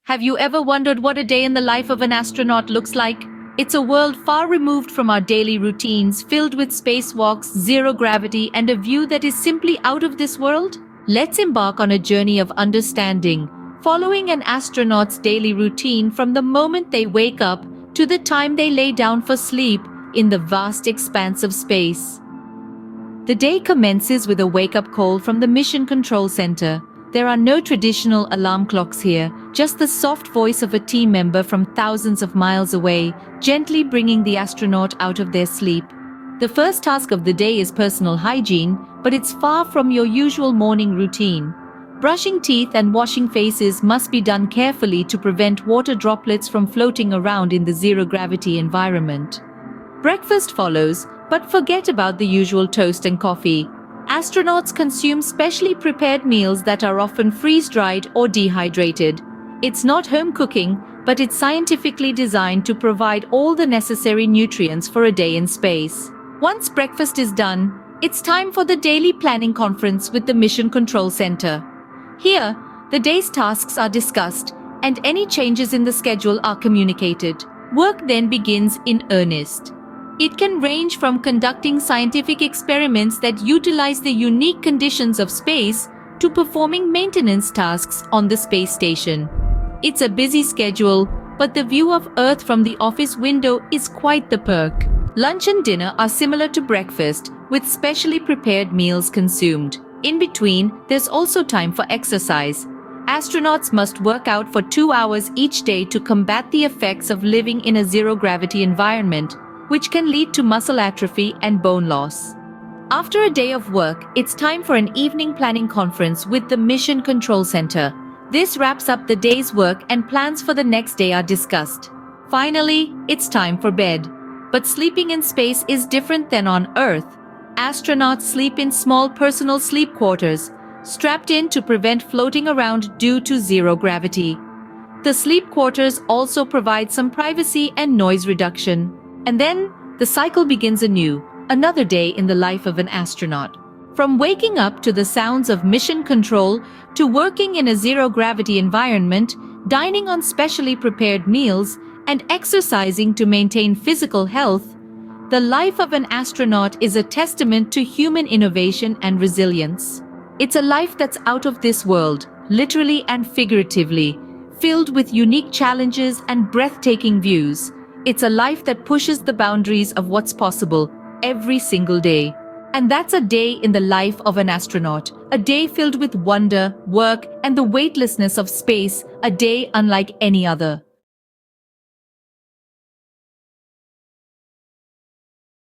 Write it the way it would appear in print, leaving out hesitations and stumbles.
Have you ever wondered what a day in the life of an astronaut looks like? It's a world far removed from our daily routines, filled with spacewalks, zero gravity, and a view that is simply out of this world. Let's embark on a journey of understanding, following an astronaut's daily routine from the moment they wake up to the time they lay down for sleep in the vast expanse of space. The day commences with a wake-up call from the Mission Control Center. There are no traditional alarm clocks here, just the soft voice of a team member from thousands of miles away, gently bringing the astronaut out of their sleep. The first task of the day is personal hygiene, but it's far from your usual morning routine. Brushing teeth and washing faces must be done carefully to prevent water droplets from floating around in the zero-gravity environment. Breakfast follows, but forget about the usual toast and coffee. Astronauts consume specially prepared meals that are often freeze-dried or dehydrated. It's not home cooking, but it's scientifically designed to provide all the necessary nutrients for a day in space. Once breakfast is done, it's time for the daily planning conference with the Mission Control Center. Here, the day's tasks are discussed, and any changes in the schedule are communicated. Work then begins in earnest. It can range from conducting scientific experiments that utilize the unique conditions of space to performing maintenance tasks on the space station. It's a busy schedule, but the view of Earth from the office window is quite the perk. Lunch and dinner are similar to breakfast, with specially prepared meals consumed. In between, there's also time for exercise. Astronauts must work out for 2 hours each day to combat the effects of living in a zero-gravity environment, which can lead to muscle atrophy and bone loss. After a day of work, it's time for an evening planning conference with the Mission Control Center. This wraps up the day's work and plans for the next day are discussed. Finally, it's time for bed. But sleeping in space is different than on Earth. Astronauts sleep in small personal sleep quarters, strapped in to prevent floating around due to zero gravity. The sleep quarters also provide some privacy and noise reduction. And then, the cycle begins anew, another day in the life of an astronaut. From waking up to the sounds of mission control, to working in a zero-gravity environment, dining on specially prepared meals, and exercising to maintain physical health, the life of an astronaut is a testament to human innovation and resilience. It's a life that's out of this world, literally and figuratively, filled with unique challenges and breathtaking views. It's a life that pushes the boundaries of what's possible every single day. And that's a day in the life of an astronaut, a day filled with wonder, work, and the weightlessness of space, a day unlike any other.